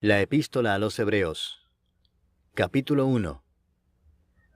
La Epístola a los Hebreos. Capítulo 1.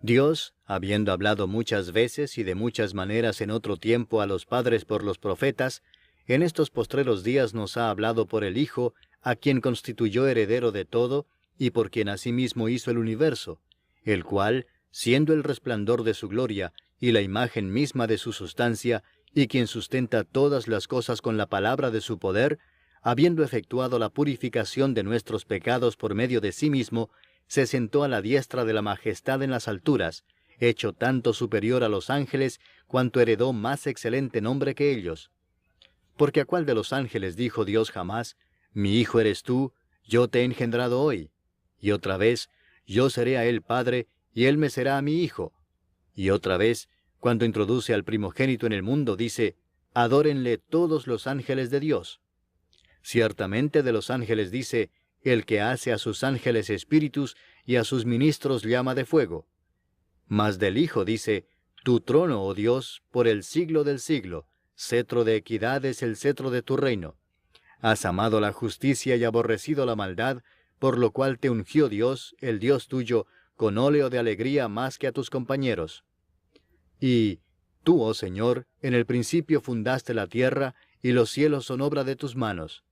Dios, habiendo hablado muchas veces y de muchas maneras en otro tiempo a los padres por los profetas, en estos postreros días nos ha hablado por el Hijo, a quien constituyó heredero de todo, y por quien asimismo hizo el universo, el cual, siendo el resplandor de su gloria, y la imagen misma de su sustancia, y quien sustenta todas las cosas con la palabra de su poder, habiendo efectuado la purificación de nuestros pecados por medio de sí mismo, se sentó a la diestra de la majestad en las alturas, hecho tanto superior a los ángeles, cuanto heredó más excelente nombre que ellos. Porque ¿a cuál de los ángeles dijo Dios jamás, mi hijo eres tú, yo te he engendrado hoy? Y otra vez, yo seré a él padre, y él me será a mi hijo. Y otra vez, cuando introduce al primogénito en el mundo, dice, adórenle todos los ángeles de Dios. Ciertamente de los ángeles dice, el que hace a sus ángeles espíritus y a sus ministros llama de fuego. Mas del Hijo dice, tu trono, oh Dios, por el siglo del siglo, cetro de equidad es el cetro de tu reino. Has amado la justicia y aborrecido la maldad, por lo cual te ungió Dios, el Dios tuyo, con óleo de alegría más que a tus compañeros. Y tú, oh Señor, en el principio fundaste la tierra, y los cielos son obra de tus manos.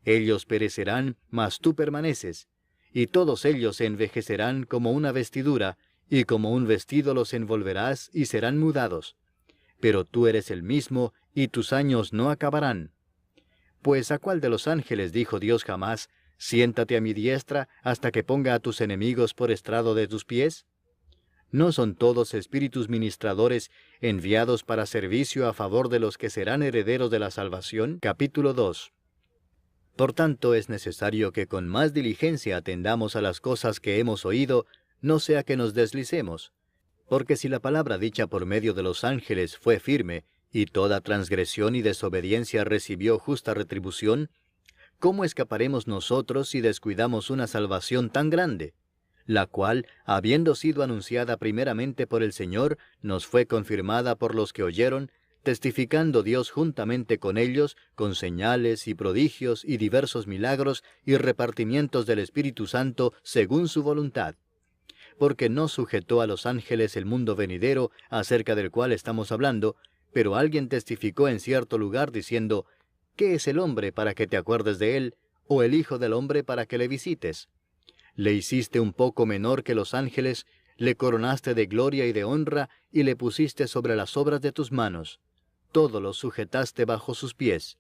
Ellos perecerán, mas tú permaneces, y todos ellos se envejecerán como una vestidura, y como un vestido los envolverás y serán mudados. Pero tú eres el mismo, y tus años no acabarán. Pues ¿a cuál de los ángeles dijo Dios jamás, siéntate a mi diestra hasta que ponga a tus enemigos por estrado de tus pies? ¿No son todos espíritus ministradores enviados para servicio a favor de los que serán herederos de la salvación? Capítulo 2. Por tanto, es necesario que con más diligencia atendamos a las cosas que hemos oído, no sea que nos deslicemos. Porque si la palabra dicha por medio de los ángeles fue firme, y toda transgresión y desobediencia recibió justa retribución, ¿cómo escaparemos nosotros si descuidamos una salvación tan grande? La cual, habiendo sido anunciada primeramente por el Señor, nos fue confirmada por los que oyeron, testificando Dios juntamente con ellos, con señales y prodigios y diversos milagros y repartimientos del Espíritu Santo según su voluntad. Porque no sujetó a los ángeles el mundo venidero, acerca del cual estamos hablando, pero alguien testificó en cierto lugar diciendo, ¿qué es el hombre para que te acuerdes de él, o el hijo del hombre para que le visites? Le hiciste un poco menor que los ángeles, le coronaste de gloria y de honra, y le pusiste sobre las obras de tus manos. Todo lo sujetaste bajo sus pies.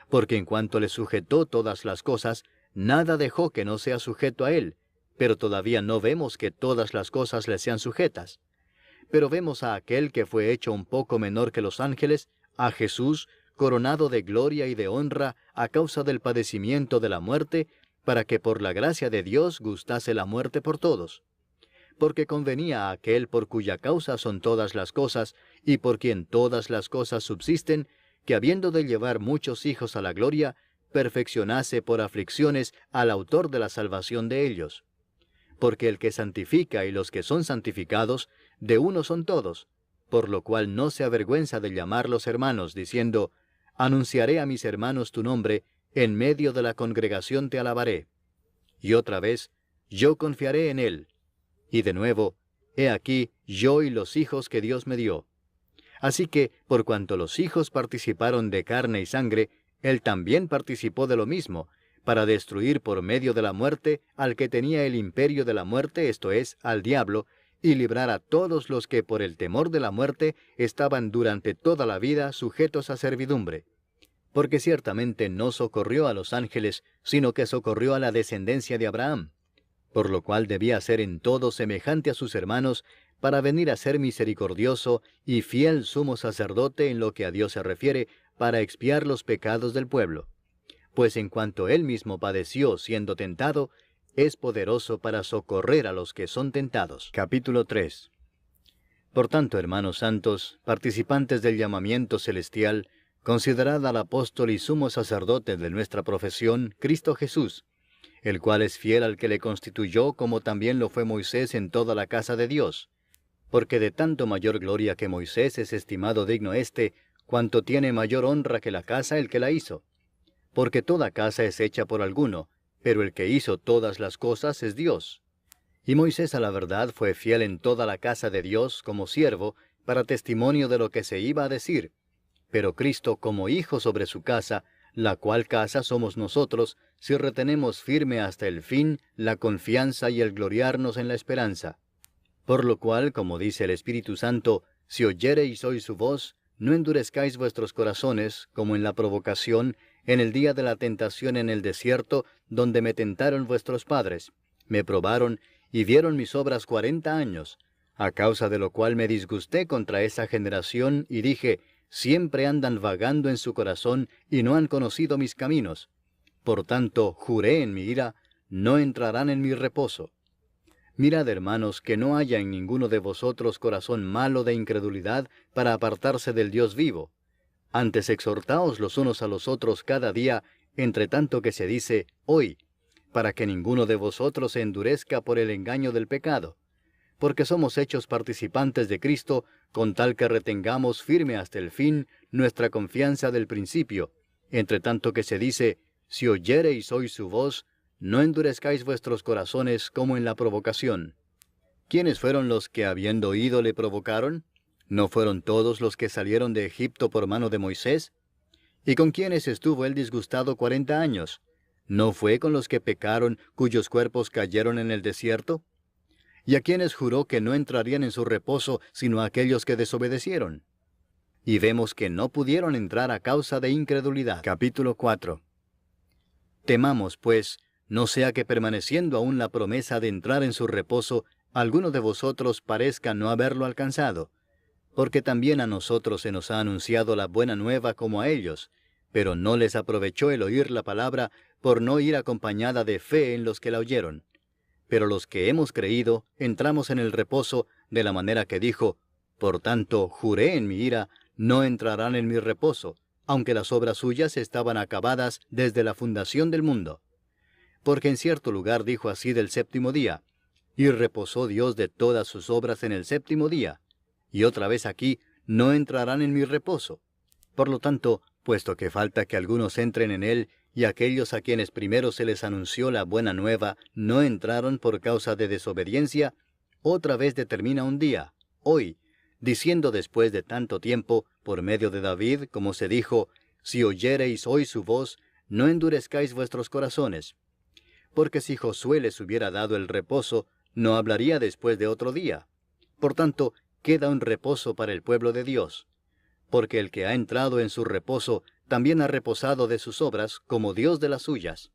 Porque en cuanto le sujetó todas las cosas, nada dejó que no sea sujeto a él, pero todavía no vemos que todas las cosas le sean sujetas. Pero vemos a aquel que fue hecho un poco menor que los ángeles, a Jesús, coronado de gloria y de honra a causa del padecimiento de la muerte, para que por la gracia de Dios gustase la muerte por todos. Porque convenía a aquel por cuya causa son todas las cosas, y por quien todas las cosas subsisten, que habiendo de llevar muchos hijos a la gloria, perfeccionase por aflicciones al autor de la salvación de ellos. Porque el que santifica y los que son santificados, de uno son todos, por lo cual no se avergüenza de llamarlos hermanos, diciendo, anunciaré a mis hermanos tu nombre, en medio de la congregación te alabaré. Y otra vez, yo confiaré en él. Y de nuevo, he aquí yo y los hijos que Dios me dio. Así que, por cuanto los hijos participaron de carne y sangre, él también participó de lo mismo, para destruir por medio de la muerte al que tenía el imperio de la muerte, esto es, al diablo, y librar a todos los que por el temor de la muerte estaban durante toda la vida sujetos a servidumbre. Porque ciertamente no socorrió a los ángeles, sino que socorrió a la descendencia de Abraham, por lo cual debía ser en todo semejante a sus hermanos, para venir a ser misericordioso y fiel sumo sacerdote en lo que a Dios se refiere, para expiar los pecados del pueblo. Pues en cuanto él mismo padeció siendo tentado, es poderoso para socorrer a los que son tentados. Capítulo 3. Por tanto, hermanos santos, participantes del llamamiento celestial, considerad al apóstol y sumo sacerdote de nuestra profesión, Cristo Jesús, el cual es fiel al que le constituyó, como también lo fue Moisés en toda la casa de Dios. Porque de tanto mayor gloria que Moisés es estimado digno éste, cuanto tiene mayor honra que la casa el que la hizo. Porque toda casa es hecha por alguno, pero el que hizo todas las cosas es Dios. Y Moisés a la verdad fue fiel en toda la casa de Dios como siervo, para testimonio de lo que se iba a decir. Pero Cristo como hijo sobre su casa, la cual casa somos nosotros, si retenemos firme hasta el fin la confianza y el gloriarnos en la esperanza. Por lo cual, como dice el Espíritu Santo, si oyereis hoy su voz, no endurezcáis vuestros corazones, como en la provocación, en el día de la tentación en el desierto, donde me tentaron vuestros padres, me probaron, y vieron mis obras 40 años, a causa de lo cual me disgusté contra esa generación, y dije, siempre andan vagando en su corazón, y no han conocido mis caminos. Por tanto, juré en mi ira, no entrarán en mi reposo. Mirad, hermanos, que no haya en ninguno de vosotros corazón malo de incredulidad para apartarse del Dios vivo. Antes exhortaos los unos a los otros cada día, entre tanto que se dice, hoy, para que ninguno de vosotros se endurezca por el engaño del pecado. Porque somos hechos participantes de Cristo, con tal que retengamos firme hasta el fin nuestra confianza del principio, entre tanto que se dice, si oyereis hoy su voz, no endurezcáis vuestros corazones como en la provocación. ¿Quiénes fueron los que habiendo oído le provocaron? ¿No fueron todos los que salieron de Egipto por mano de Moisés? ¿Y con quiénes estuvo él disgustado 40 años? ¿No fue con los que pecaron, cuyos cuerpos cayeron en el desierto? ¿Y a quienes juró que no entrarían en su reposo, sino a aquellos que desobedecieron? Y vemos que no pudieron entrar a causa de incredulidad. Capítulo 4. Temamos, pues, no sea que permaneciendo aún la promesa de entrar en su reposo, alguno de vosotros parezca no haberlo alcanzado. Porque también a nosotros se nos ha anunciado la buena nueva como a ellos, pero no les aprovechó el oír la palabra por no ir acompañada de fe en los que la oyeron. Pero los que hemos creído, entramos en el reposo, de la manera que dijo, por tanto, juré en mi ira, no entrarán en mi reposo, aunque las obras suyas estaban acabadas desde la fundación del mundo. Porque en cierto lugar dijo así del séptimo día, y reposó Dios de todas sus obras en el séptimo día. Y otra vez aquí, no entrarán en mi reposo. Por lo tanto, puesto que falta que algunos entren en él, y aquellos a quienes primero se les anunció la buena nueva no entraron por causa de desobediencia, otra vez determina un día, hoy, diciendo después de tanto tiempo, por medio de David, como se dijo, si oyereis hoy su voz, no endurezcáis vuestros corazones. Porque si Josué les hubiera dado el reposo, no hablaría después de otro día. Por tanto, queda un reposo para el pueblo de Dios. Porque el que ha entrado en su reposo, también ha reposado de sus obras, como Dios de las suyas.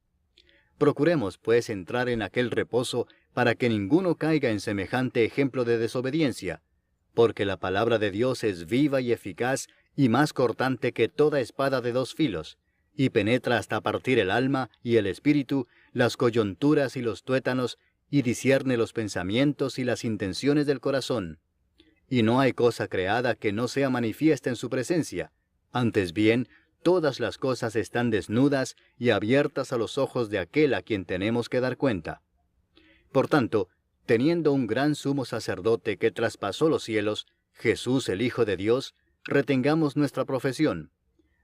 Procuremos, pues, entrar en aquel reposo, para que ninguno caiga en semejante ejemplo de desobediencia, porque la palabra de Dios es viva y eficaz, y más cortante que toda espada de dos filos, y penetra hasta partir el alma y el espíritu, las coyunturas y los tuétanos, y discierne los pensamientos y las intenciones del corazón. Y no hay cosa creada que no sea manifiesta en su presencia. Antes bien, todas las cosas están desnudas y abiertas a los ojos de aquel a quien tenemos que dar cuenta. Por tanto, teniendo un gran sumo sacerdote que traspasó los cielos, Jesús el Hijo de Dios, retengamos nuestra profesión.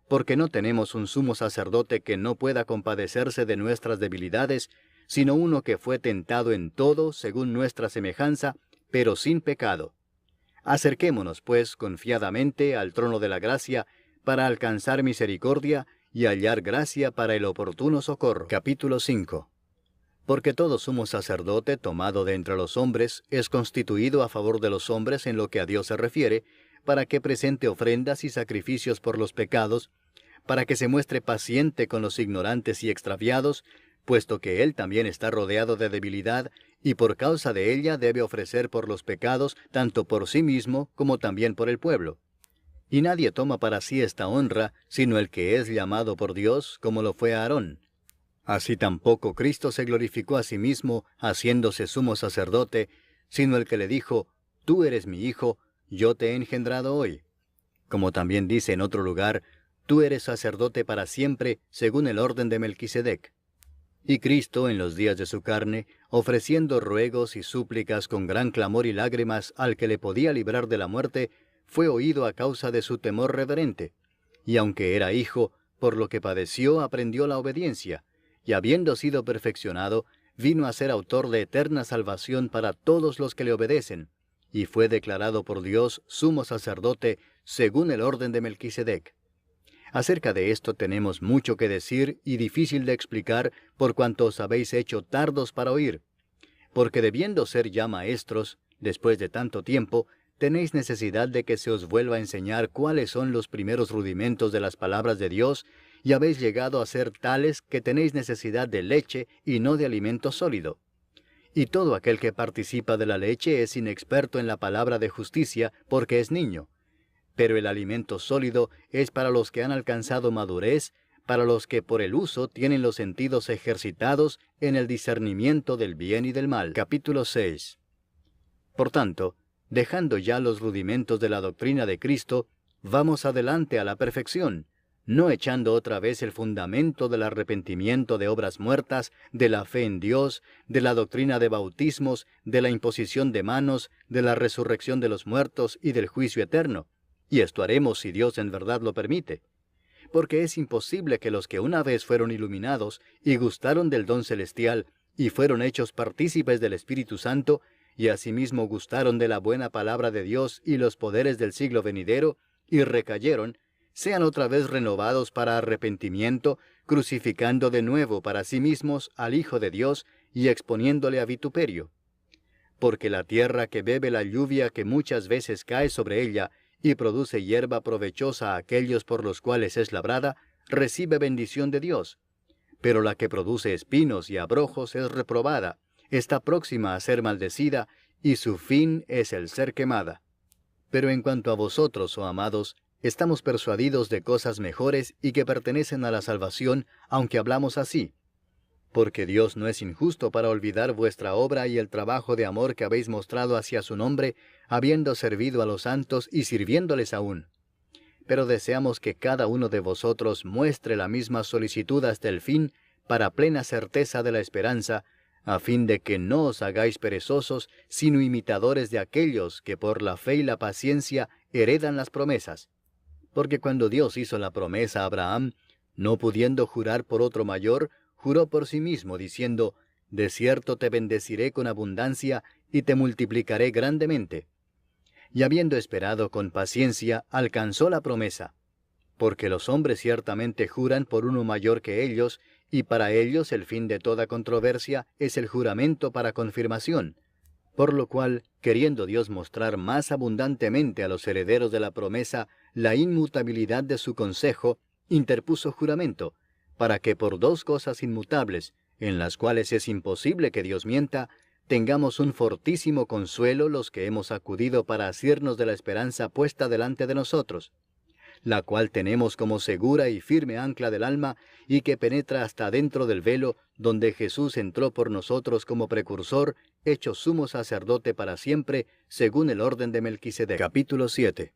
Porque no tenemos un sumo sacerdote que no pueda compadecerse de nuestras debilidades, sino uno que fue tentado en todo según nuestra semejanza, pero sin pecado. Acerquémonos, pues, confiadamente al trono de la gracia, para alcanzar misericordia y hallar gracia para el oportuno socorro. Capítulo 5. Porque todo sumo sacerdote tomado de entre los hombres es constituido a favor de los hombres en lo que a Dios se refiere, para que presente ofrendas y sacrificios por los pecados, para que se muestre paciente con los ignorantes y extraviados, puesto que él también está rodeado de debilidad, y por causa de ella debe ofrecer por los pecados, tanto por sí mismo como también por el pueblo. Y nadie toma para sí esta honra, sino el que es llamado por Dios, como lo fue Aarón. Así tampoco Cristo se glorificó a sí mismo, haciéndose sumo sacerdote, sino el que le dijo, tú eres mi hijo, yo te he engendrado hoy. Como también dice en otro lugar, tú eres sacerdote para siempre, según el orden de Melquisedec. Y Cristo, en los días de su carne, ofreciendo ruegos y súplicas con gran clamor y lágrimas al que le podía librar de la muerte, fue oído a causa de su temor reverente. Y aunque era hijo, por lo que padeció aprendió la obediencia, y habiendo sido perfeccionado, vino a ser autor de eterna salvación para todos los que le obedecen, y fue declarado por Dios sumo sacerdote según el orden de Melquisedec. Acerca de esto tenemos mucho que decir y difícil de explicar por cuanto os habéis hecho tardos para oír, porque debiendo ser ya maestros, después de tanto tiempo, tenéis necesidad de que se os vuelva a enseñar cuáles son los primeros rudimentos de las palabras de Dios, y habéis llegado a ser tales que tenéis necesidad de leche y no de alimento sólido. Y todo aquel que participa de la leche es inexperto en la palabra de justicia, porque es niño. Pero el alimento sólido es para los que han alcanzado madurez, para los que por el uso tienen los sentidos ejercitados en el discernimiento del bien y del mal. Capítulo 6. Por tanto, dejando ya los rudimentos de la doctrina de Cristo, vamos adelante a la perfección, no echando otra vez el fundamento del arrepentimiento de obras muertas, de la fe en Dios, de la doctrina de bautismos, de la imposición de manos, de la resurrección de los muertos y del juicio eterno. Y esto haremos si Dios en verdad lo permite. Porque es imposible que los que una vez fueron iluminados y gustaron del don celestial y fueron hechos partícipes del Espíritu Santo, y asimismo gustaron de la buena palabra de Dios y los poderes del siglo venidero, y recayeron, sean otra vez renovados para arrepentimiento, crucificando de nuevo para sí mismos al Hijo de Dios y exponiéndole a vituperio. Porque la tierra que bebe la lluvia que muchas veces cae sobre ella, y produce hierba provechosa a aquellos por los cuales es labrada, recibe bendición de Dios. Pero la que produce espinos y abrojos es reprobada, está próxima a ser maldecida, y su fin es el ser quemada. Pero en cuanto a vosotros, oh amados, estamos persuadidos de cosas mejores y que pertenecen a la salvación, aunque hablamos así. Porque Dios no es injusto para olvidar vuestra obra y el trabajo de amor que habéis mostrado hacia su nombre, habiendo servido a los santos y sirviéndoles aún. Pero deseamos que cada uno de vosotros muestre la misma solicitud hasta el fin, para plena certeza de la esperanza, a fin de que no os hagáis perezosos, sino imitadores de aquellos que por la fe y la paciencia heredan las promesas. Porque cuando Dios hizo la promesa a Abraham, no pudiendo jurar por otro mayor, juró por sí mismo, diciendo, «De cierto te bendeciré con abundancia, y te multiplicaré grandemente». Y habiendo esperado con paciencia, alcanzó la promesa. Porque los hombres ciertamente juran por uno mayor que ellos, y para ellos el fin de toda controversia es el juramento para confirmación. Por lo cual, queriendo Dios mostrar más abundantemente a los herederos de la promesa la inmutabilidad de su consejo, interpuso juramento, para que por dos cosas inmutables, en las cuales es imposible que Dios mienta, tengamos un fortísimo consuelo los que hemos acudido para asirnos de la esperanza puesta delante de nosotros, la cual tenemos como segura y firme ancla del alma, y que penetra hasta dentro del velo, donde Jesús entró por nosotros como precursor, hecho sumo sacerdote para siempre, según el orden de Melquisedec. Capítulo 7.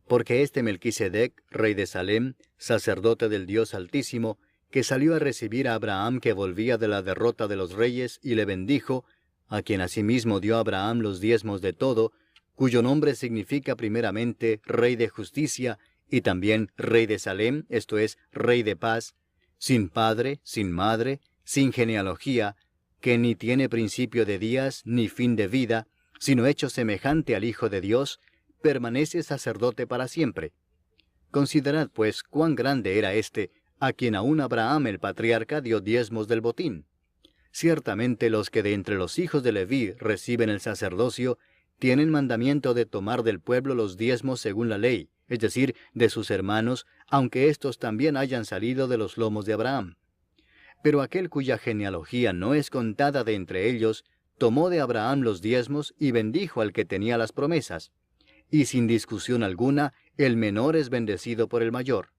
Porque este Melquisedec, rey de Salem, sacerdote del Dios Altísimo, que salió a recibir a Abraham que volvía de la derrota de los reyes, y le bendijo, a quien asimismo dio a Abraham los diezmos de todo, cuyo nombre significa primeramente Rey de Justicia, y también Rey de Salem, esto es, Rey de Paz, sin padre, sin madre, sin genealogía, que ni tiene principio de días, ni fin de vida, sino hecho semejante al Hijo de Dios, permanece sacerdote para siempre. Considerad, pues, cuán grande era éste, a quien aún Abraham el patriarca dio diezmos del botín. Ciertamente los que de entre los hijos de Leví reciben el sacerdocio, tienen mandamiento de tomar del pueblo los diezmos según la ley, es decir, de sus hermanos, aunque éstos también hayan salido de los lomos de Abraham. Pero aquel cuya genealogía no es contada de entre ellos, tomó de Abraham los diezmos y bendijo al que tenía las promesas. Y sin discusión alguna, el menor es bendecido por el mayor.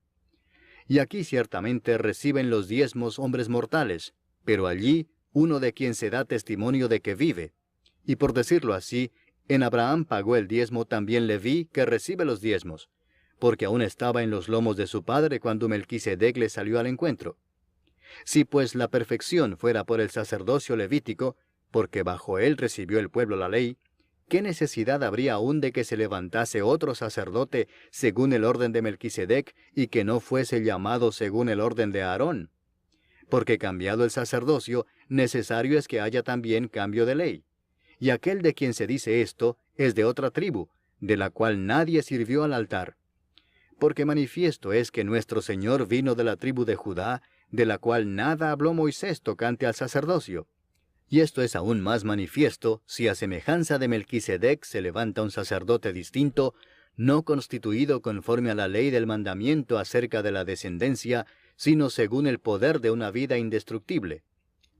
Y aquí ciertamente reciben los diezmos hombres mortales, pero allí uno de quien se da testimonio de que vive. Y por decirlo así, en Abraham pagó el diezmo también Leví, que recibe los diezmos, porque aún estaba en los lomos de su padre cuando Melquisedec le salió al encuentro. Si pues la perfección fuera por el sacerdocio levítico, porque bajo él recibió el pueblo la ley, ¿qué necesidad habría aún de que se levantase otro sacerdote según el orden de Melquisedec y que no fuese llamado según el orden de Aarón? porque cambiado el sacerdocio, necesario es que haya también cambio de ley. Y aquel de quien se dice esto es de otra tribu, de la cual nadie sirvió al altar. Porque manifiesto es que nuestro Señor vino de la tribu de Judá, de la cual nada habló Moisés tocante al sacerdocio. Y esto es aún más manifiesto si a semejanza de Melquisedec se levanta un sacerdote distinto, no constituido conforme a la ley del mandamiento acerca de la descendencia, sino según el poder de una vida indestructible.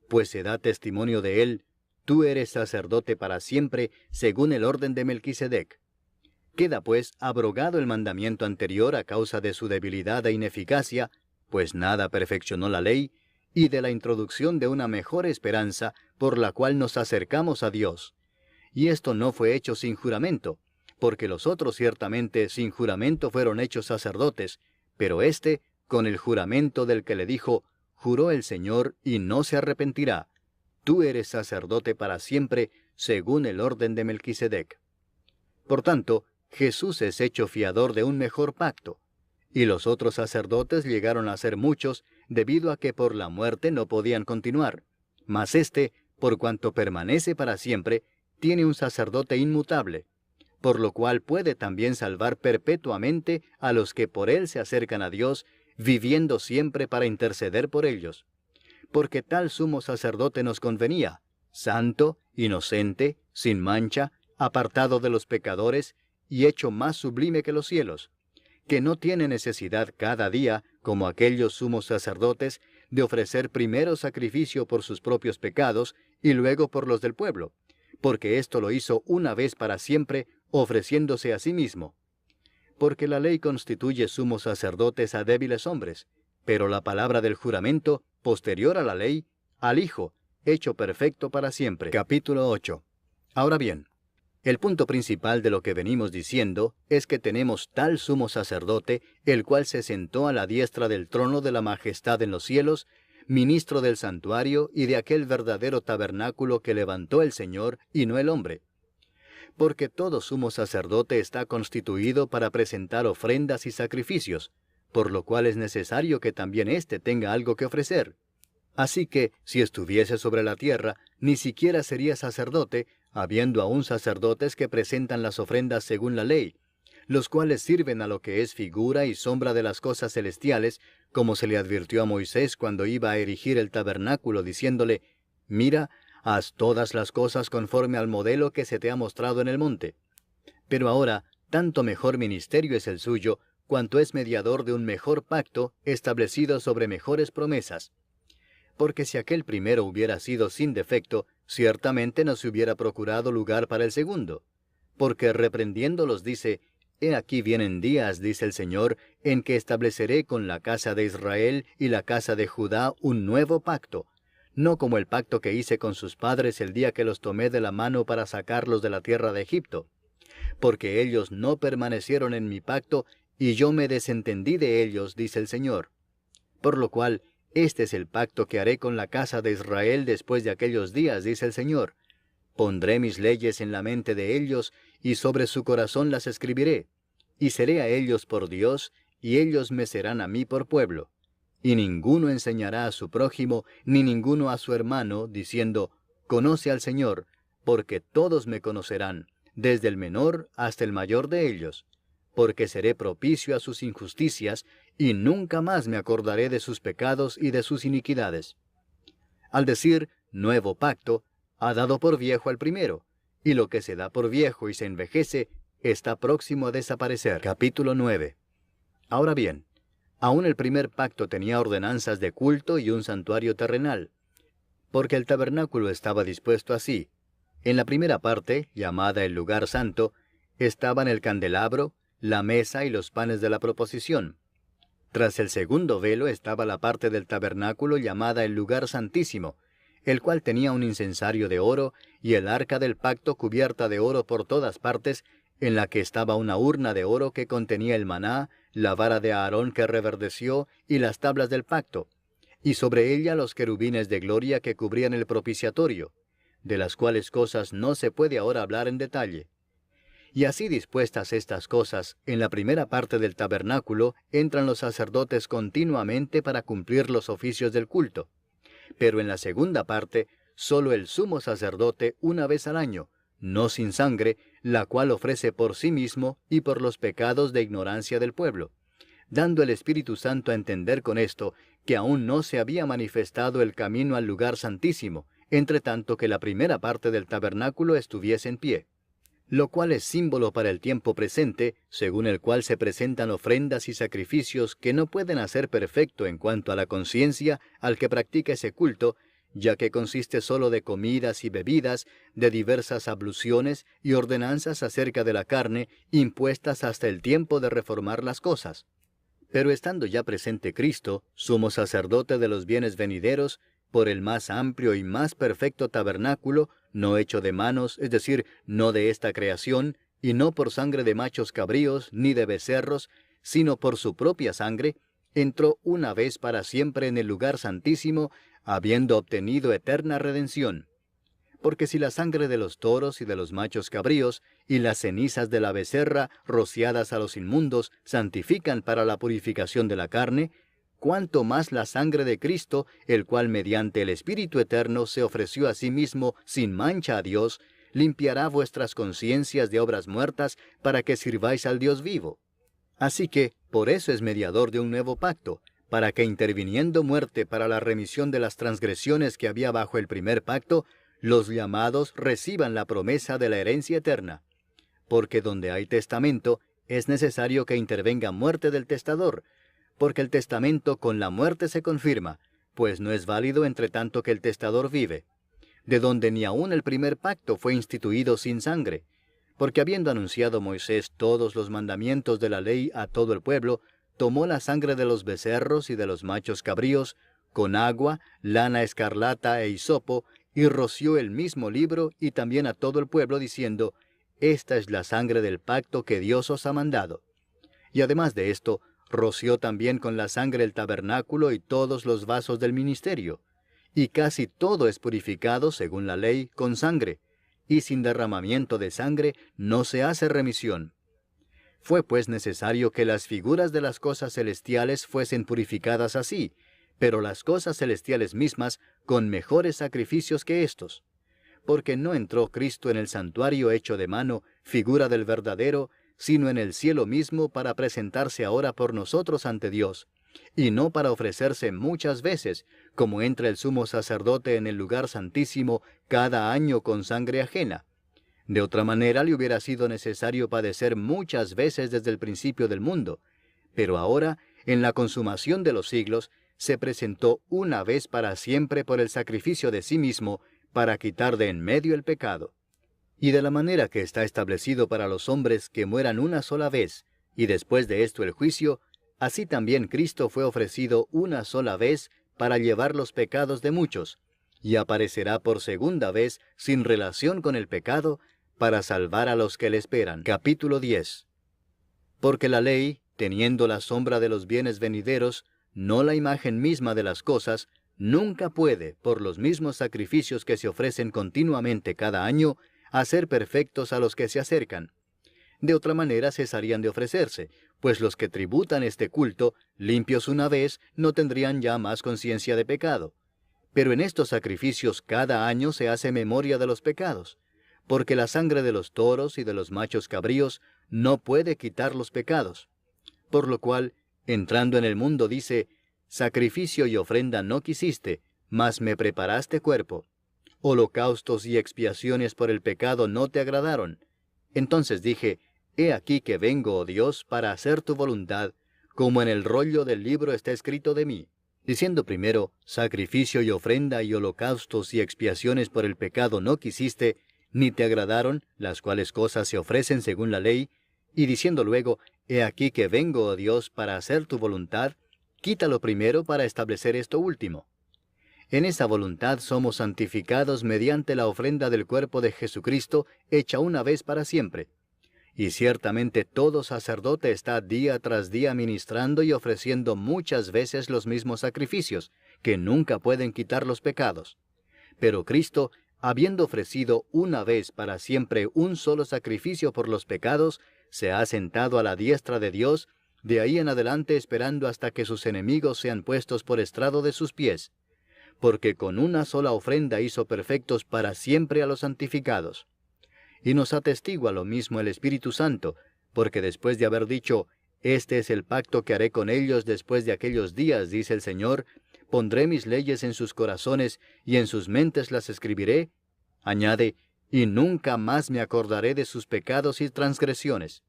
Pues se da testimonio de él: tú eres sacerdote para siempre, según el orden de Melquisedec. Queda pues abrogado el mandamiento anterior a causa de su debilidad e ineficacia, pues nada perfeccionó la ley, y de la introducción de una mejor esperanza por la cual nos acercamos a Dios. Y esto no fue hecho sin juramento, porque los otros ciertamente sin juramento fueron hechos sacerdotes, pero éste con el juramento del que le dijo: juró el Señor y no se arrepentirá. Tú eres sacerdote para siempre, según el orden de Melquisedec. Por tanto, Jesús es hecho fiador de un mejor pacto, y los otros sacerdotes llegaron a ser muchos, debido a que por la muerte no podían continuar. Mas éste, por cuanto permanece para siempre, tiene un sacerdote inmutable, por lo cual puede también salvar perpetuamente a los que por él se acercan a Dios, viviendo siempre para interceder por ellos. Porque tal sumo sacerdote nos convenía, santo, inocente, sin mancha, apartado de los pecadores, y hecho más sublime que los cielos, que no tiene necesidad cada día, como aquellos sumos sacerdotes, de ofrecer primero sacrificio por sus propios pecados y luego por los del pueblo, porque esto lo hizo una vez para siempre, ofreciéndose a sí mismo. Porque la ley constituye sumos sacerdotes a débiles hombres, pero la palabra del juramento, posterior a la ley, al Hijo, hecho perfecto para siempre. Capítulo 8. Ahora bien, el punto principal de lo que venimos diciendo es que tenemos tal sumo sacerdote, el cual se sentó a la diestra del trono de la majestad en los cielos, ministro del santuario y de aquel verdadero tabernáculo que levantó el Señor y no el hombre. Porque todo sumo sacerdote está constituido para presentar ofrendas y sacrificios, por lo cual es necesario que también éste tenga algo que ofrecer. Así que, si estuviese sobre la tierra, ni siquiera sería sacerdote, habiendo aún sacerdotes que presentan las ofrendas según la ley, los cuales sirven a lo que es figura y sombra de las cosas celestiales, como se le advirtió a Moisés cuando iba a erigir el tabernáculo, diciéndole: mira, haz todas las cosas conforme al modelo que se te ha mostrado en el monte. Pero ahora, tanto mejor ministerio es el suyo, cuanto es mediador de un mejor pacto, establecido sobre mejores promesas. Porque si aquel primero hubiera sido sin defecto, ciertamente no se hubiera procurado lugar para el segundo. Porque reprendiéndolos dice: he aquí vienen días, dice el Señor, en que estableceré con la casa de Israel y la casa de Judá un nuevo pacto, no como el pacto que hice con sus padres el día que los tomé de la mano para sacarlos de la tierra de Egipto. Porque ellos no permanecieron en mi pacto, y yo me desentendí de ellos, dice el Señor. Por lo cual, este es el pacto que haré con la casa de Israel después de aquellos días, dice el Señor. Pondré mis leyes en la mente de ellos, y sobre su corazón las escribiré. Y seré a ellos por Dios, y ellos me serán a mí por pueblo. Y ninguno enseñará a su prójimo, ni ninguno a su hermano, diciendo: conoce al Señor, porque todos me conocerán, desde el menor hasta el mayor de ellos. Porque seré propicio a sus injusticias, y nunca más me acordaré de sus pecados y de sus iniquidades. Al decir nuevo pacto, ha dado por viejo al primero, y lo que se da por viejo y se envejece, está próximo a desaparecer. Capítulo 9. Ahora bien, aún el primer pacto tenía ordenanzas de culto y un santuario terrenal, porque el tabernáculo estaba dispuesto así. En la primera parte, llamada el lugar santo, estaban el candelabro, la mesa y los panes de la proposición. Tras el segundo velo estaba la parte del tabernáculo llamada el lugar santísimo, el cual tenía un incensario de oro y el arca del pacto cubierta de oro por todas partes, en la que estaba una urna de oro que contenía el maná, la vara de Aarón que reverdeció y las tablas del pacto, y sobre ella los querubines de gloria que cubrían el propiciatorio, de las cuales cosas no se puede ahora hablar en detalle. Y así dispuestas estas cosas, en la primera parte del tabernáculo entran los sacerdotes continuamente para cumplir los oficios del culto. Pero en la segunda parte, solo el sumo sacerdote una vez al año, no sin sangre, la cual ofrece por sí mismo y por los pecados de ignorancia del pueblo, dando el Espíritu Santo a entender con esto que aún no se había manifestado el camino al lugar santísimo, entre tanto que la primera parte del tabernáculo estuviese en pie, lo cual es símbolo para el tiempo presente, según el cual se presentan ofrendas y sacrificios que no pueden hacer perfecto en cuanto a la conciencia al que practica ese culto, ya que consiste solo de comidas y bebidas, de diversas abluciones y ordenanzas acerca de la carne, impuestas hasta el tiempo de reformar las cosas. Pero estando ya presente Cristo, sumo sacerdote de los bienes venideros, por el más amplio y más perfecto tabernáculo, no hecho de manos, es decir, no de esta creación, y no por sangre de machos cabríos, ni de becerros, sino por su propia sangre, entró una vez para siempre en el lugar santísimo, habiendo obtenido eterna redención. Porque si la sangre de los toros y de los machos cabríos, y las cenizas de la becerra, rociadas a los inmundos, santifican para la purificación de la carne, cuánto más la sangre de Cristo, el cual mediante el Espíritu Eterno se ofreció a sí mismo sin mancha a Dios, limpiará vuestras conciencias de obras muertas para que sirváis al Dios vivo. Así que, por eso es mediador de un nuevo pacto, para que interviniendo muerte para la remisión de las transgresiones que había bajo el primer pacto, los llamados reciban la promesa de la herencia eterna. Porque donde hay testamento, es necesario que intervenga muerte del testador, porque el testamento con la muerte se confirma, pues no es válido entre tanto que el testador vive, de donde ni aun el primer pacto fue instituido sin sangre, porque habiendo anunciado Moisés todos los mandamientos de la ley a todo el pueblo, tomó la sangre de los becerros y de los machos cabríos, con agua, lana escarlata e hisopo, y roció el mismo libro y también a todo el pueblo, diciendo, esta es la sangre del pacto que Dios os ha mandado. Y además de esto, roció también con la sangre el tabernáculo y todos los vasos del ministerio. Y casi todo es purificado, según la ley, con sangre, y sin derramamiento de sangre no se hace remisión. Fue pues necesario que las figuras de las cosas celestiales fuesen purificadas así, pero las cosas celestiales mismas con mejores sacrificios que éstos. Porque no entró Cristo en el santuario hecho de mano, figura del verdadero, sino en el cielo mismo para presentarse ahora por nosotros ante Dios, y no para ofrecerse muchas veces, como entra el sumo sacerdote en el lugar santísimo cada año con sangre ajena. De otra manera le hubiera sido necesario padecer muchas veces desde el principio del mundo, pero ahora, en la consumación de los siglos, se presentó una vez para siempre por el sacrificio de sí mismo, para quitar de en medio el pecado. Y de la manera que está establecido para los hombres que mueran una sola vez, y después de esto el juicio, así también Cristo fue ofrecido una sola vez para llevar los pecados de muchos, y aparecerá por segunda vez sin relación con el pecado, para salvar a los que le esperan. Capítulo 10. Porque la ley, teniendo la sombra de los bienes venideros, no la imagen misma de las cosas, nunca puede, por los mismos sacrificios que se ofrecen continuamente cada año, hacer perfectos a los que se acercan. De otra manera cesarían de ofrecerse, pues los que tributan este culto, limpios una vez, no tendrían ya más conciencia de pecado. Pero en estos sacrificios cada año se hace memoria de los pecados, porque la sangre de los toros y de los machos cabríos no puede quitar los pecados. Por lo cual, entrando en el mundo dice, sacrificio y ofrenda no quisiste, mas me preparaste cuerpo. Holocaustos y expiaciones por el pecado no te agradaron. Entonces dije, he aquí que vengo, oh Dios, para hacer tu voluntad, como en el rollo del libro está escrito de mí. Diciendo primero, sacrificio y ofrenda y holocaustos y expiaciones por el pecado no quisiste, ni te agradaron, las cuales cosas se ofrecen según la ley, y diciendo luego, he aquí que vengo, oh Dios, para hacer tu voluntad, quítalo primero para establecer esto último. En esa voluntad somos santificados mediante la ofrenda del cuerpo de Jesucristo, hecha una vez para siempre. Y ciertamente todo sacerdote está día tras día ministrando y ofreciendo muchas veces los mismos sacrificios, que nunca pueden quitar los pecados. Pero Cristo, habiendo ofrecido una vez para siempre un solo sacrificio por los pecados, se ha sentado a la diestra de Dios, de ahí en adelante esperando hasta que sus enemigos sean puestos por estrado de sus pies. porque con una sola ofrenda hizo perfectos para siempre a los santificados. Y nos atestigua lo mismo el Espíritu Santo, porque después de haber dicho, este es el pacto que haré con ellos después de aquellos días, dice el Señor, pondré mis leyes en sus corazones y en sus mentes las escribiré, añade, y nunca más me acordaré de sus pecados y transgresiones.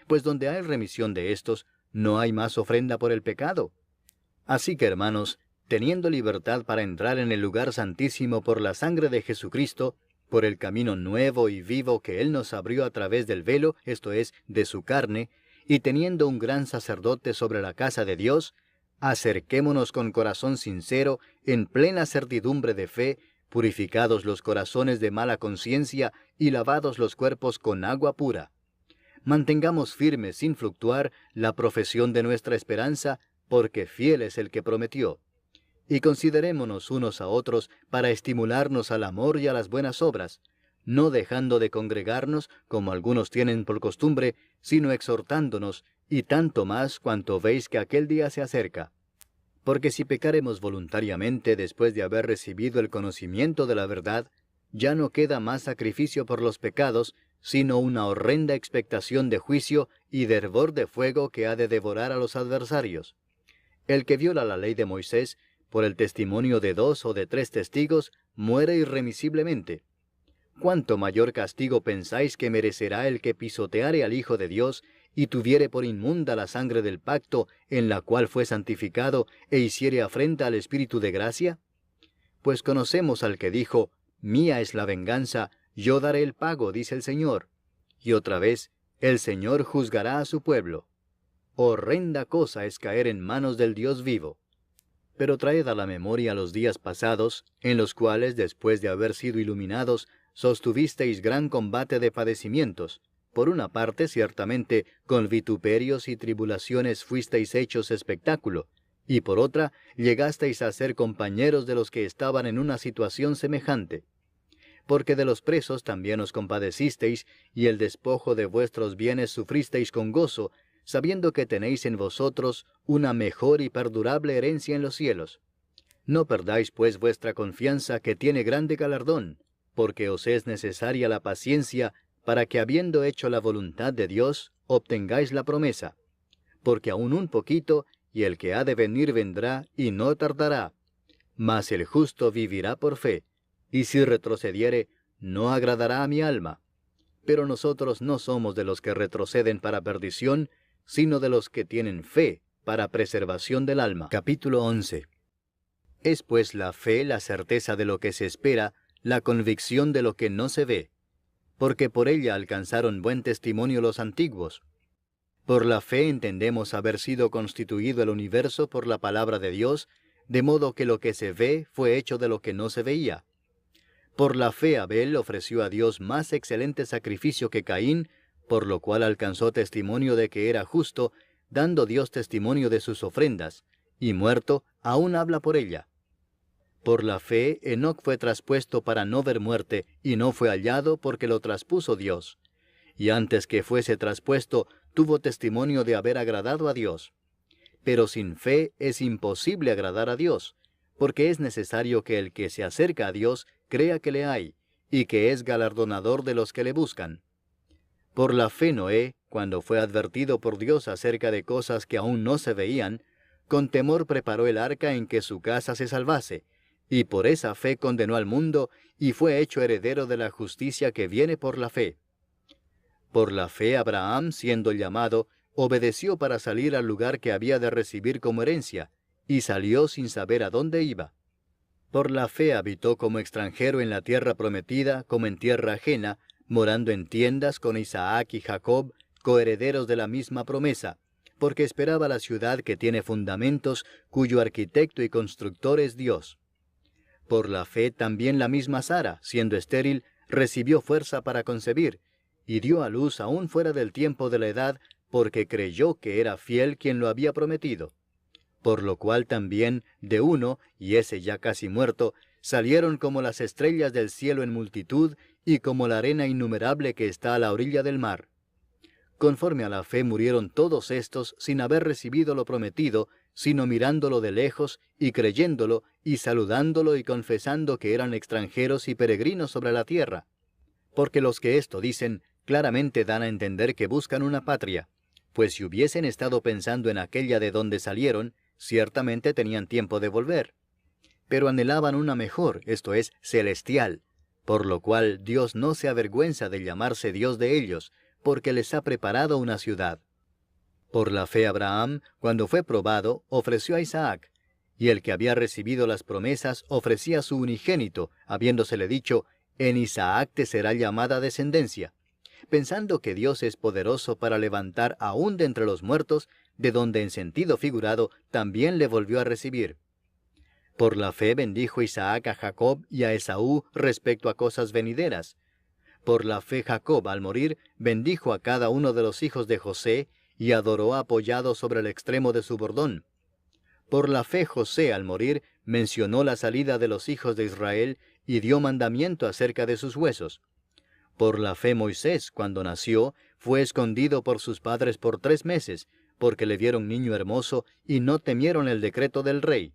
Pues donde hay remisión de estos, no hay más ofrenda por el pecado. Así que, hermanos, teniendo libertad para entrar en el lugar santísimo por la sangre de Jesucristo, por el camino nuevo y vivo que Él nos abrió a través del velo, esto es, de su carne, y teniendo un gran sacerdote sobre la casa de Dios, acerquémonos con corazón sincero, en plena certidumbre de fe, purificados los corazones de mala conciencia y lavados los cuerpos con agua pura. Mantengamos firme sin fluctuar la profesión de nuestra esperanza, porque fiel es el que prometió. Y considerémonos unos a otros para estimularnos al amor y a las buenas obras, no dejando de congregarnos, como algunos tienen por costumbre, sino exhortándonos, y tanto más cuanto veis que aquel día se acerca. Porque si pecaremos voluntariamente después de haber recibido el conocimiento de la verdad, ya no queda más sacrificio por los pecados, sino una horrenda expectación de juicio y de hervor de fuego que ha de devorar a los adversarios. El que viola la ley de Moisés, por el testimonio de 2 o de 3 testigos, muere irremisiblemente. ¿Cuánto mayor castigo pensáis que merecerá el que pisoteare al Hijo de Dios, y tuviere por inmunda la sangre del pacto, en la cual fue santificado, e hiciere afrenta al Espíritu de gracia? Pues conocemos al que dijo, mía es la venganza, yo daré el pago, dice el Señor. Y otra vez, el Señor juzgará a su pueblo. Horrenda cosa es caer en manos del Dios vivo. Pero traed a la memoria los días pasados, en los cuales, después de haber sido iluminados, sostuvisteis gran combate de padecimientos. Por una parte, ciertamente, con vituperios y tribulaciones fuisteis hechos espectáculo, y por otra, llegasteis a ser compañeros de los que estaban en una situación semejante. Porque de los presos también os compadecisteis, y el despojo de vuestros bienes sufristeis con gozo, sabiendo que tenéis en vosotros una mejor y perdurable herencia en los cielos. No perdáis pues vuestra confianza, que tiene grande galardón, porque os es necesaria la paciencia, para que habiendo hecho la voluntad de Dios, obtengáis la promesa. Porque aún un poquito, y el que ha de venir vendrá, y no tardará. Mas el justo vivirá por fe, y si retrocediere, no agradará a mi alma. Pero nosotros no somos de los que retroceden para perdición, sino de los que tienen fe para preservación del alma. Capítulo 11. Es pues la fe la certeza de lo que se espera, la convicción de lo que no se ve, porque por ella alcanzaron buen testimonio los antiguos. Por la fe entendemos haber sido constituido el universo por la palabra de Dios, de modo que lo que se ve fue hecho de lo que no se veía. Por la fe Abel ofreció a Dios más excelente sacrificio que Caín, por lo cual alcanzó testimonio de que era justo, dando Dios testimonio de sus ofrendas, y muerto, aún habla por ella. Por la fe, Enoc fue traspuesto para no ver muerte, y no fue hallado porque lo traspuso Dios. Y antes que fuese traspuesto, tuvo testimonio de haber agradado a Dios. Pero sin fe es imposible agradar a Dios, porque es necesario que el que se acerca a Dios crea que le hay, y que es galardonador de los que le buscan. Por la fe Noé, cuando fue advertido por Dios acerca de cosas que aún no se veían, con temor preparó el arca en que su casa se salvase, y por esa fe condenó al mundo, y fue hecho heredero de la justicia que viene por la fe. Por la fe Abraham, siendo llamado, obedeció para salir al lugar que había de recibir como herencia, y salió sin saber a dónde iba. Por la fe habitó como extranjero en la tierra prometida, como en tierra ajena, morando en tiendas con Isaac y Jacob, coherederos de la misma promesa, porque esperaba la ciudad que tiene fundamentos, cuyo arquitecto y constructor es Dios. Por la fe también la misma Sara, siendo estéril, recibió fuerza para concebir, y dio a luz aún fuera del tiempo de la edad, porque creyó que era fiel quien lo había prometido. Por lo cual también, de uno, y ese ya casi muerto, salieron como las estrellas del cielo en multitud, y como la arena innumerable que está a la orilla del mar. Conforme a la fe murieron todos estos sin haber recibido lo prometido, sino mirándolo de lejos y creyéndolo y saludándolo y confesando que eran extranjeros y peregrinos sobre la tierra. Porque los que esto dicen claramente dan a entender que buscan una patria, pues si hubiesen estado pensando en aquella de donde salieron, ciertamente tenían tiempo de volver. Pero anhelaban una mejor, esto es, celestial, por lo cual Dios no se avergüenza de llamarse Dios de ellos, porque les ha preparado una ciudad. Por la fe Abraham, cuando fue probado, ofreció a Isaac, y el que había recibido las promesas ofrecía a su unigénito, habiéndosele dicho, en Isaac te será llamada descendencia, pensando que Dios es poderoso para levantar aún de entre los muertos, de donde en sentido figurado también le volvió a recibir. Por la fe bendijo Isaac a Jacob y a Esaú respecto a cosas venideras. Por la fe Jacob, al morir, bendijo a cada uno de los hijos de José, y adoró apoyado sobre el extremo de su bordón. Por la fe José, al morir, mencionó la salida de los hijos de Israel, y dio mandamiento acerca de sus huesos. Por la fe Moisés, cuando nació, fue escondido por sus padres por 3 meses, porque le dieron niño hermoso, y no temieron el decreto del rey.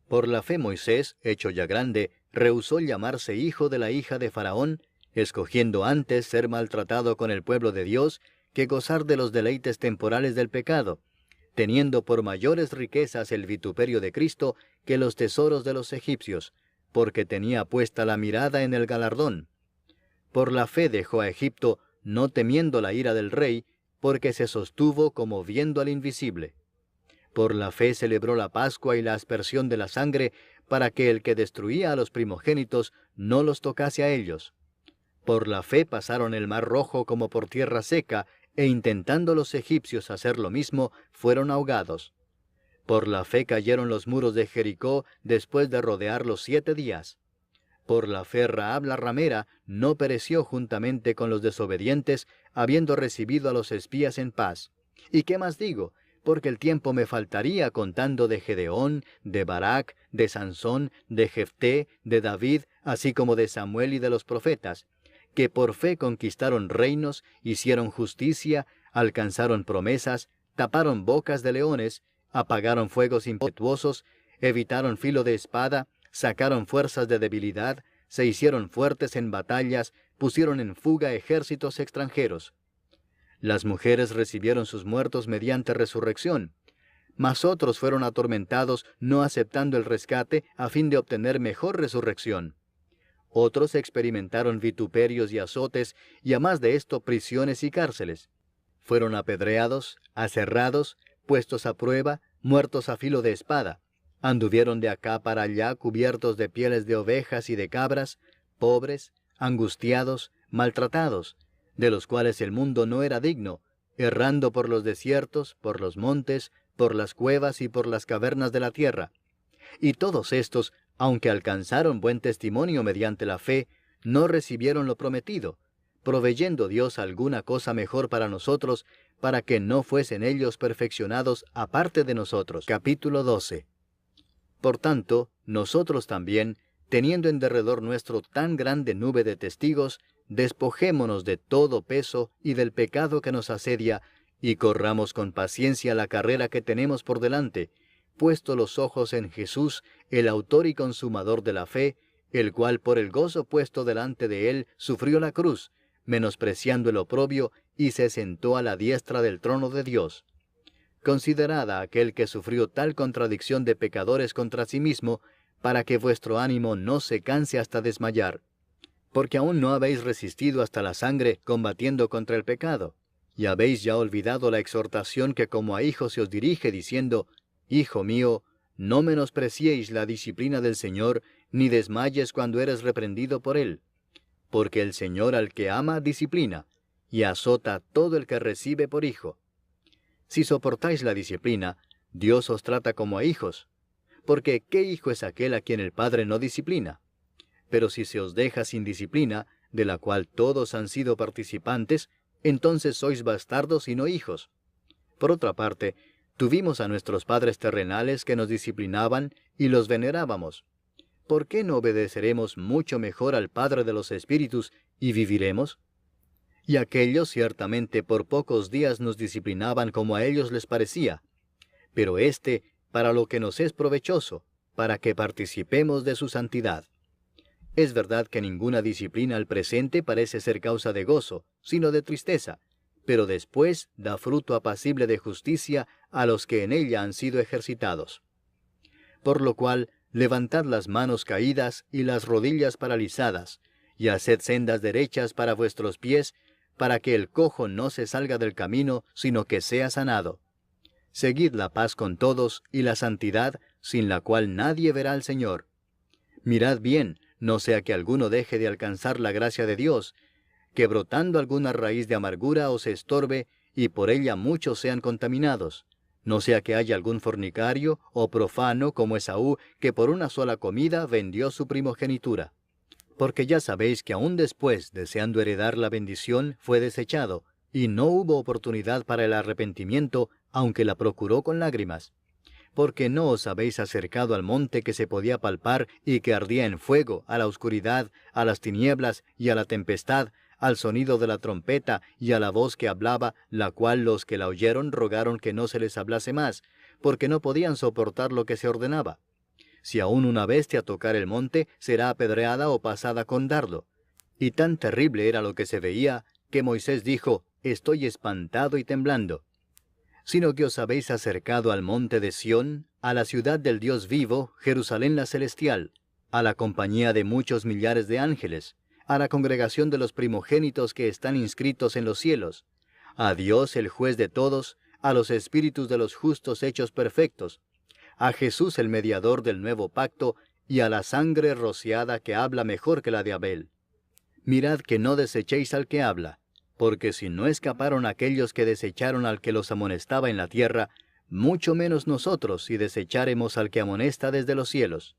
Por la fe Moisés, hecho ya grande, rehusó llamarse hijo de la hija de Faraón, escogiendo antes ser maltratado con el pueblo de Dios, que gozar de los deleites temporales del pecado, teniendo por mayores riquezas el vituperio de Cristo que los tesoros de los egipcios, porque tenía puesta la mirada en el galardón. Por la fe dejó a Egipto, no temiendo la ira del rey, porque se sostuvo como viendo al invisible. Por la fe celebró la Pascua y la aspersión de la sangre, para que el que destruía a los primogénitos no los tocase a ellos. Por la fe pasaron el mar Rojo como por tierra seca, e intentando los egipcios hacer lo mismo, fueron ahogados. Por la fe cayeron los muros de Jericó después de rodearlos 7 días. Por la fe Rahab la ramera no pereció juntamente con los desobedientes, habiendo recibido a los espías en paz. ¿Y qué más digo? Porque el tiempo me faltaría contando de Gedeón, de Barak, de Sansón, de Jefté, de David, así como de Samuel y de los profetas, que por fe conquistaron reinos, hicieron justicia, alcanzaron promesas, taparon bocas de leones, apagaron fuegos impetuosos, evitaron filo de espada, sacaron fuerzas de debilidad, se hicieron fuertes en batallas, pusieron en fuga ejércitos extranjeros. Las mujeres recibieron sus muertos mediante resurrección, mas otros fueron atormentados no aceptando el rescate a fin de obtener mejor resurrección. Otros experimentaron vituperios y azotes, y a más de esto prisiones y cárceles. Fueron apedreados, aserrados, puestos a prueba, muertos a filo de espada. Anduvieron de acá para allá cubiertos de pieles de ovejas y de cabras, pobres, angustiados, maltratados, de los cuales el mundo no era digno, errando por los desiertos, por los montes, por las cuevas y por las cavernas de la tierra. Y todos estos, aunque alcanzaron buen testimonio mediante la fe, no recibieron lo prometido, proveyendo Dios alguna cosa mejor para nosotros, para que no fuesen ellos perfeccionados aparte de nosotros. Capítulo 12. Por tanto, nosotros también, teniendo en derredor nuestro tan grande nube de testigos, despojémonos de todo peso y del pecado que nos asedia, y corramos con paciencia la carrera que tenemos por delante, puesto los ojos en Jesús, el autor y consumador de la fe, el cual por el gozo puesto delante de él sufrió la cruz, menospreciando el oprobio, y se sentó a la diestra del trono de Dios. Considerad a aquel que sufrió tal contradicción de pecadores contra sí mismo, para que vuestro ánimo no se canse hasta desmayar. Porque aún no habéis resistido hasta la sangre combatiendo contra el pecado, y habéis ya olvidado la exhortación que como a hijos se os dirige, diciendo, Hijo mío, no menospreciéis la disciplina del Señor, ni desmayes cuando eres reprendido por Él. Porque el Señor al que ama disciplina, y azota a todo el que recibe por hijo. Si soportáis la disciplina, Dios os trata como a hijos. Porque ¿qué hijo es aquel a quien el Padre no disciplina? Pero si se os deja sin disciplina, de la cual todos han sido participantes, entonces sois bastardos y no hijos. Por otra parte, tuvimos a nuestros padres terrenales que nos disciplinaban y los venerábamos. ¿Por qué no obedeceremos mucho mejor al Padre de los Espíritus y viviremos? Y aquellos ciertamente por pocos días nos disciplinaban como a ellos les parecía, pero éste, para lo que nos es provechoso, para que participemos de su santidad. Es verdad que ninguna disciplina al presente parece ser causa de gozo, sino de tristeza, pero después da fruto apacible de justicia a los que en ella han sido ejercitados. Por lo cual, levantad las manos caídas y las rodillas paralizadas, y haced sendas derechas para vuestros pies, para que el cojo no se salga del camino, sino que sea sanado. Seguid la paz con todos y la santidad, sin la cual nadie verá al Señor. Mirad bien, no sea que alguno deje de alcanzar la gracia de Dios, que brotando alguna raíz de amargura os estorbe, y por ella muchos sean contaminados. No sea que haya algún fornicario o profano como Esaú, que por una sola comida vendió su primogenitura. Porque ya sabéis que aún después, deseando heredar la bendición, fue desechado, y no hubo oportunidad para el arrepentimiento, aunque la procuró con lágrimas. Porque no os habéis acercado al monte que se podía palpar y que ardía en fuego, a la oscuridad, a las tinieblas y a la tempestad, al sonido de la trompeta y a la voz que hablaba, la cual los que la oyeron rogaron que no se les hablase más, porque no podían soportar lo que se ordenaba. Si aún una bestia tocar el monte, será apedreada o pasada con dardo. Y tan terrible era lo que se veía, que Moisés dijo, «Estoy espantado y temblando». Sino que os habéis acercado al monte de Sión, a la ciudad del Dios vivo, Jerusalén la celestial, a la compañía de muchos millares de ángeles, a la congregación de los primogénitos que están inscritos en los cielos, a Dios el juez de todos, a los espíritus de los justos hechos perfectos, a Jesús el mediador del nuevo pacto, y a la sangre rociada que habla mejor que la de Abel. Mirad que no desechéis al que habla, porque si no escaparon aquellos que desecharon al que los amonestaba en la tierra, mucho menos nosotros si desecháremos al que amonesta desde los cielos,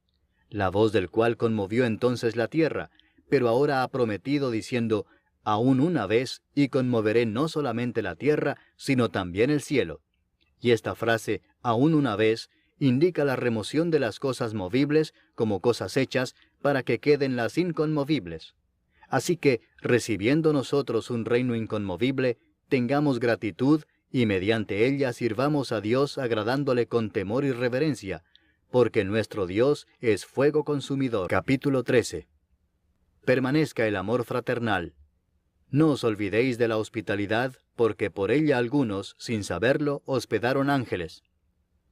la voz del cual conmovió entonces la tierra, pero ahora ha prometido diciendo, aún una vez, y conmoveré no solamente la tierra, sino también el cielo. Y esta frase, aún una vez, indica la remoción de las cosas movibles como cosas hechas, para que queden las inconmovibles. Así que, recibiendo nosotros un reino inconmovible, tengamos gratitud, y mediante ella sirvamos a Dios agradándole con temor y reverencia, porque nuestro Dios es fuego consumidor. Capítulo 13. Permanezca el amor fraternal. No os olvidéis de la hospitalidad, porque por ella algunos, sin saberlo, hospedaron ángeles.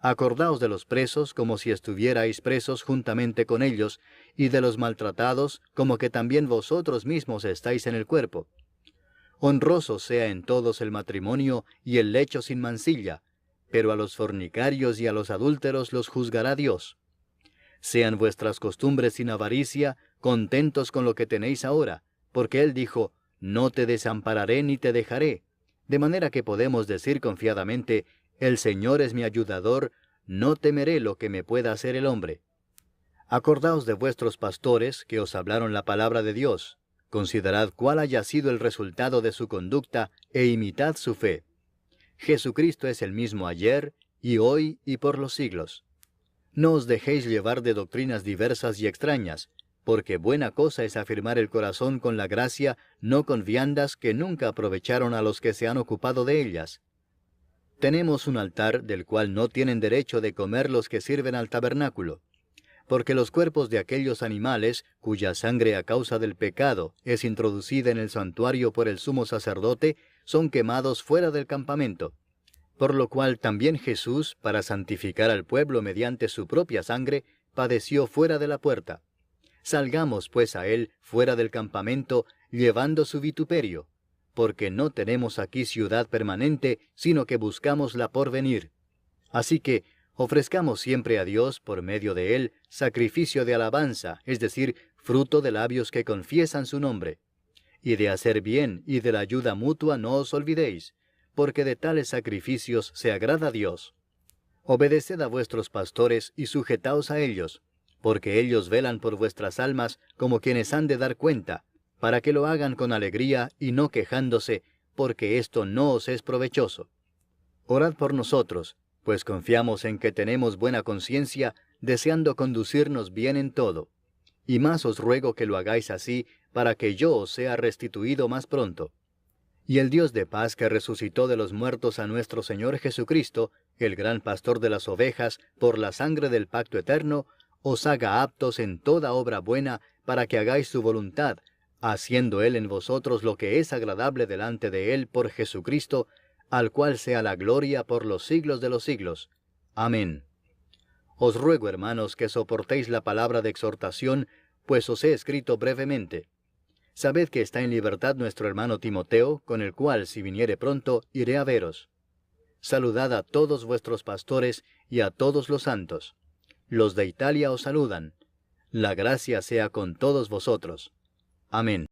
Acordaos de los presos como si estuvierais presos juntamente con ellos, y de los maltratados como que también vosotros mismos estáis en el cuerpo. Honroso sea en todos el matrimonio y el lecho sin mancilla, pero a los fornicarios y a los adúlteros los juzgará Dios. Sean vuestras costumbres sin avaricia, contentos con lo que tenéis ahora, porque Él dijo, no te desampararé ni te dejaré, de manera que podemos decir confiadamente, el Señor es mi ayudador, no temeré lo que me pueda hacer el hombre. Acordaos de vuestros pastores que os hablaron la palabra de Dios. Considerad cuál haya sido el resultado de su conducta e imitad su fe. Jesucristo es el mismo ayer, y hoy, y por los siglos. No os dejéis llevar de doctrinas diversas y extrañas, porque buena cosa es afirmar el corazón con la gracia, no con viandas que nunca aprovecharon a los que se han ocupado de ellas. Tenemos un altar del cual no tienen derecho de comer los que sirven al tabernáculo, porque los cuerpos de aquellos animales, cuya sangre a causa del pecado es introducida en el santuario por el sumo sacerdote, son quemados fuera del campamento. Por lo cual también Jesús, para santificar al pueblo mediante su propia sangre, padeció fuera de la puerta. Salgamos pues a él fuera del campamento, llevando su vituperio, porque no tenemos aquí ciudad permanente, sino que buscamos la por venir. Así que, ofrezcamos siempre a Dios, por medio de él, sacrificio de alabanza, es decir, fruto de labios que confiesan su nombre. Y de hacer bien y de la ayuda mutua no os olvidéis, porque de tales sacrificios se agrada a Dios. Obedeced a vuestros pastores y sujetaos a ellos, porque ellos velan por vuestras almas como quienes han de dar cuenta, para que lo hagan con alegría y no quejándose, porque esto no os es provechoso. Orad por nosotros, pues confiamos en que tenemos buena conciencia, deseando conducirnos bien en todo. Y más os ruego que lo hagáis así, para que yo os sea restituido más pronto. Y el Dios de paz que resucitó de los muertos a nuestro Señor Jesucristo, el gran pastor de las ovejas, por la sangre del pacto eterno, os haga aptos en toda obra buena, para que hagáis su voluntad, haciendo Él en vosotros lo que es agradable delante de Él por Jesucristo, al cual sea la gloria por los siglos de los siglos. Amén. Os ruego, hermanos, que soportéis la palabra de exhortación, pues os he escrito brevemente. Sabed que está en libertad nuestro hermano Timoteo, con el cual, si viniere pronto, iré a veros. Saludad a todos vuestros pastores y a todos los santos. Los de Italia os saludan. La gracia sea con todos vosotros. Amén.